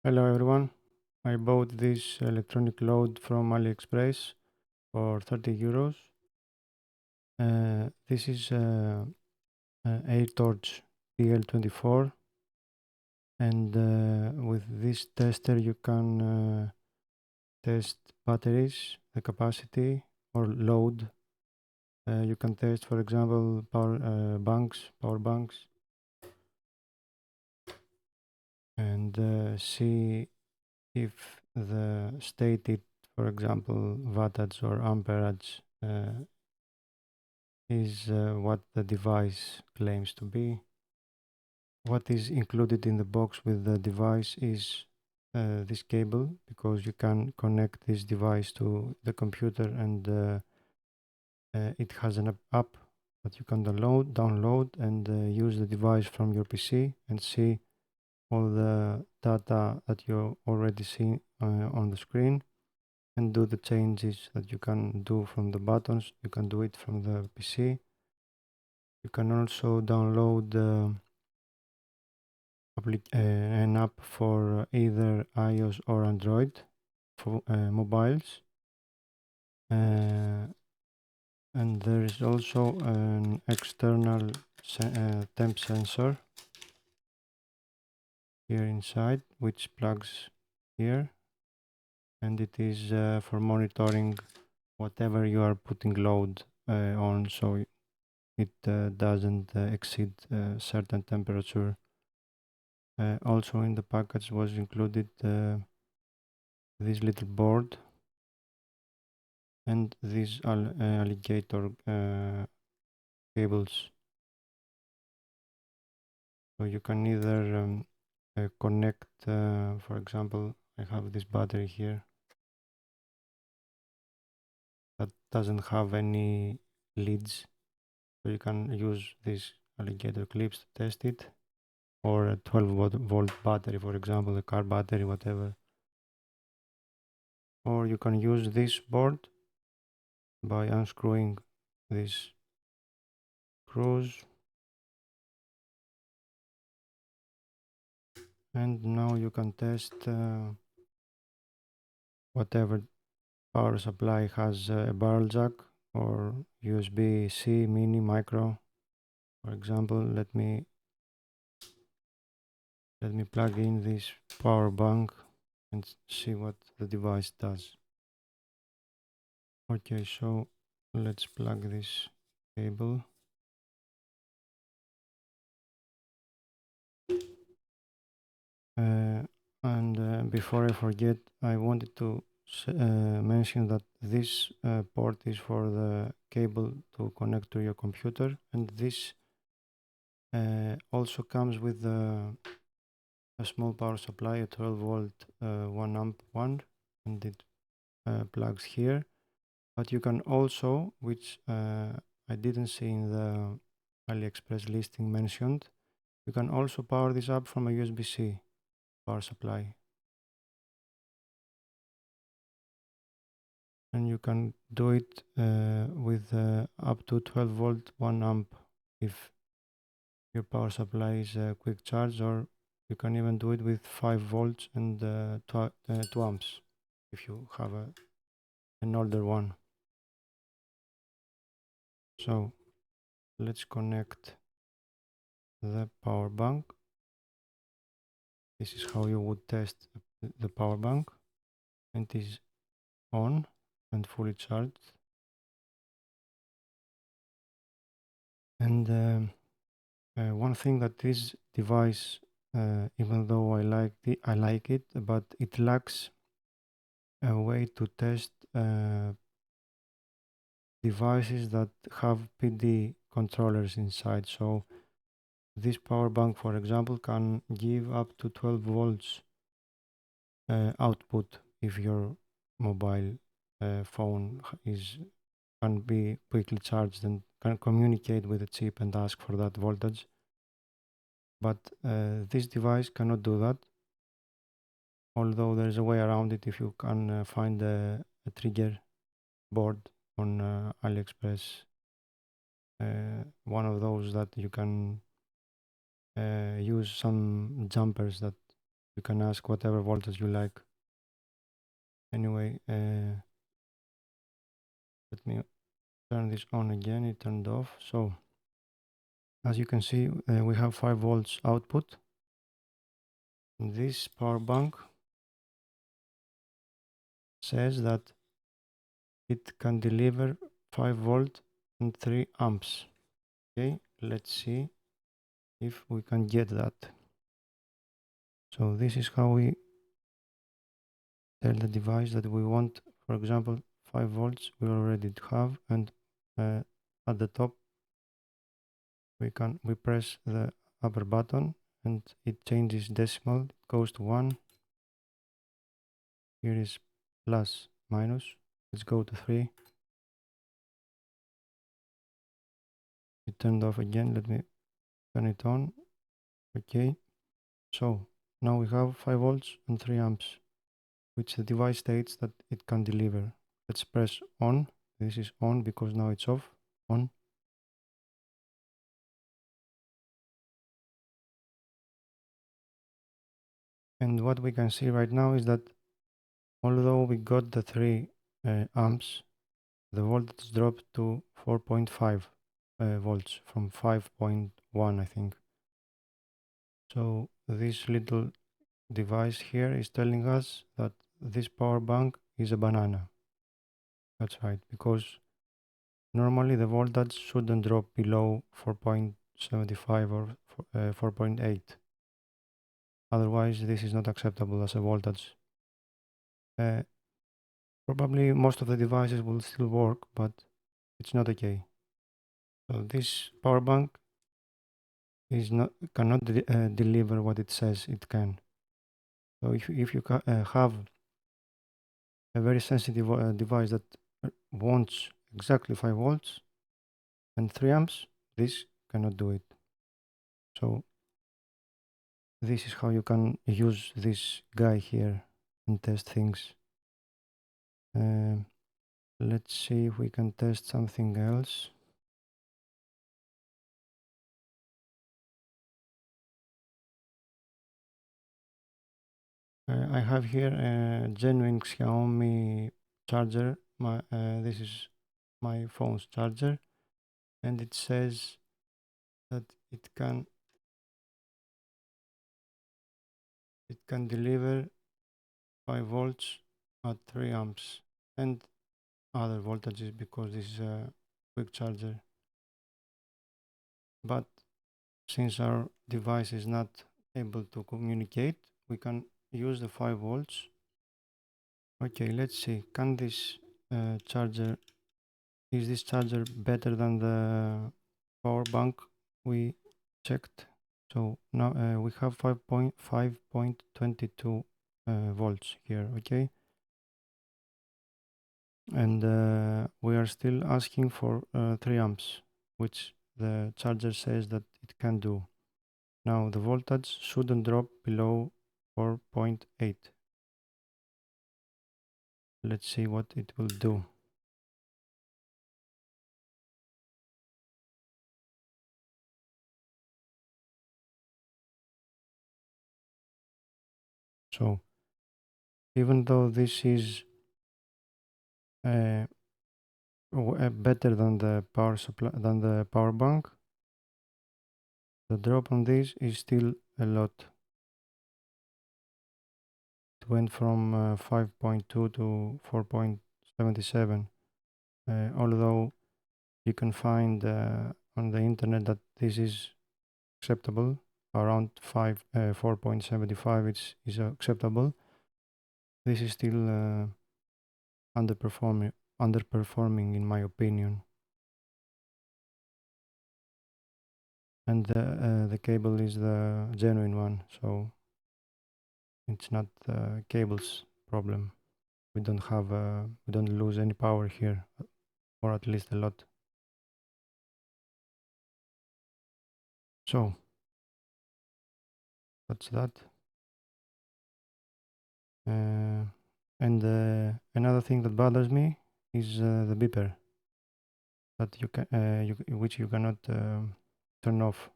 Hello everyone. I bought this electronic load from Aliexpress for 30 euros. This is Atorch DL24, and with this tester you can test batteries, the capacity, or load. You can test, for example, power banks, and see if the stated, for example, wattage or amperage is what the device claims to be. What is included in the box with the device is this cable, because you can connect this device to the computer, and it has an app that you can download and use the device from your PC and see all the data that you already see on the screen, and do the changes that you can do from the buttons. You can do it from the PC. You can also download an app for either iOS or Android for mobiles. And there is also an external temp sensor here inside, which plugs here, and it is for monitoring whatever you are putting load on, so it doesn't exceed a certain temperature. Also in the package was included this little board and these alligator cables. So you can either connect, for example, I have this battery here that doesn't have any leads. So you can use these alligator clips to test it, or a 12-volt battery, for example, a car battery, whatever. Or you can use this board by unscrewing these screws. And now you can test whatever power supply has a barrel jack or USB-C, mini, micro. For example, let me plug in this power bank and see what the device does. Okay, so let's plug this cable. And before I forget, I wanted to mention that this port is for the cable to connect to your computer, and this also comes with a small power supply, a 12-volt 1 amp one, and it plugs here. But you can also, which I didn't see in the AliExpress listing mentioned, you can also power this up from a USB-C power supply. And you can do it with up to 12-volt 1 amp if your power supply is a quick charge, or you can even do it with 5 volts and 2 amps if you have an older one. So let's connect the power bank. This is how you would test the power bank. And it is on and fully charged. And one thing that this device, even though I like it, but it lacks a way to test devices that have PD controllers inside. So this power bank, for example, can give up to 12 volts output if your mobile phone can be quickly charged and can communicate with the chip and ask for that voltage. But this device cannot do that, although there is a way around it if you can find a trigger board on AliExpress, one of those that you can use some jumpers that You can ask whatever voltage you like. Anyway, let me turn this on again. It turned off. So as you can see, we have 5 volts output. This power bank says that it can deliver 5 volt and 3 amps. Okay, let's see if we can get that. So this is how we tell the device that we want, for example, 5 volts we already have, and at the top we press the upper button and it changes decimal. It goes to 1. Here is plus minus. Let's go to 3. It turned off again. Let me turn it on. Okay, so now we have 5 volts and 3 amps, which the device states that it can deliver. Let's press on. This is on because now it's off. On. And what we can see right now is that although we got the 3 amps, the voltage dropped to 4.5 volts from 5.1, I think. So this little device here is telling us that this power bank is a banana. That's right, because normally the voltage shouldn't drop below 4.75 or 4.8. Otherwise, this is not acceptable as a voltage. Probably most of the devices will still work, but it's not okay. So this power bank cannot deliver what it says it can. So if you have a very sensitive device that wants exactly 5 volts and 3 amps, this cannot do it. So this is how you can use this guy here and test things. Let's see if we can test something else. I have here a genuine Xiaomi charger. This is my phone's charger, and it says that it can deliver 5 volts at 3 amps and other voltages because this is a quick charger. But since our device is not able to communicate, we can use the 5 volts. Okay, let's see. Can this charger, is this charger better than the power bank we checked? So now we have 5.22 volts here, okay? And we are still asking for 3 amps, which the charger says that it can do. Now the voltage shouldn't drop below 4.8. Let's see what it will do. So even though this is better than the power supply, than the power bank, the drop on this is still a lot. It went from 5.2 to 4.77. Although you can find on the internet that this is acceptable, around 4.75 is acceptable. This is still underperforming in my opinion. And the cable is the genuine one, so it's not the cable's problem. We don't lose any power here, or at least a lot. So that's that. And another thing that bothers me is the beeper that which you cannot turn off.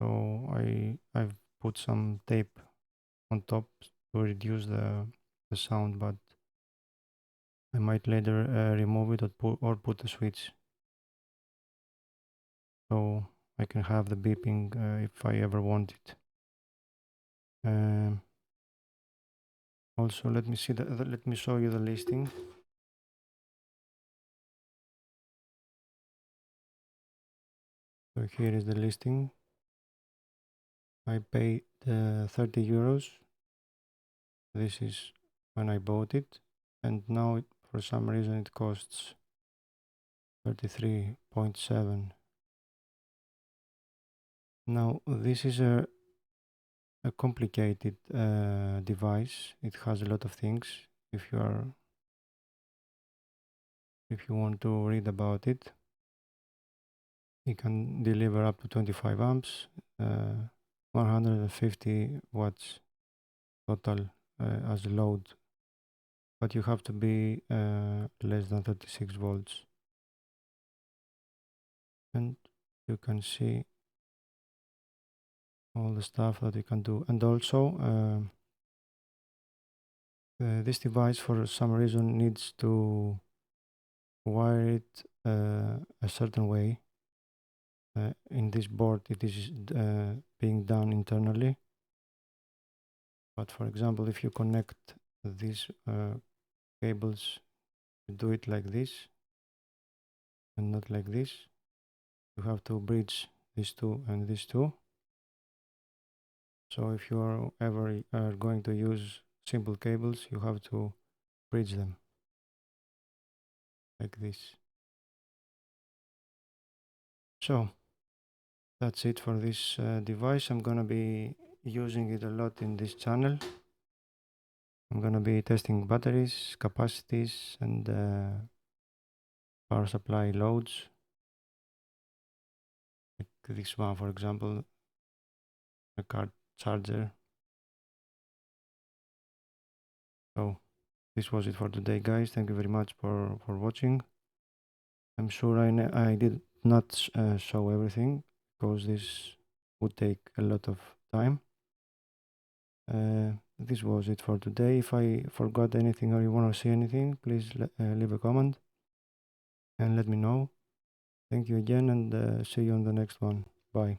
So I've put some tape on top to reduce the sound, but I might later remove it or put a switch so I can have the beeping if I ever want it. Also, let me see let me show you the listing. So here is the listing. I paid 30 euros. This is when I bought it, and now for some reason it costs 33.7. Now this is a complicated device. It has a lot of things. If you want to read about it, it can deliver up to 25 amps, 150 watts total as a load, but you have to be less than 36 volts. And you can see all the stuff that you can do. And also this device for some reason needs to wire it a certain way. In this board it is being done internally, but for example if you connect these cables, you do it like this and not like this. You have to bridge these two and these two. So if you are ever going to use simple cables, you have to bridge them like this. So that's it for this device. I'm gonna be using it a lot in this channel. I'm gonna be testing batteries, capacities, and power supply loads. Like this one, for example, a car charger. So this was it for today, guys. Thank you very much for watching. I'm sure I did not show everything because this would take a lot of time. This was it for today. If I forgot anything or you want to see anything, please leave a comment and let me know. Thank you again, and see you on the next one. Bye.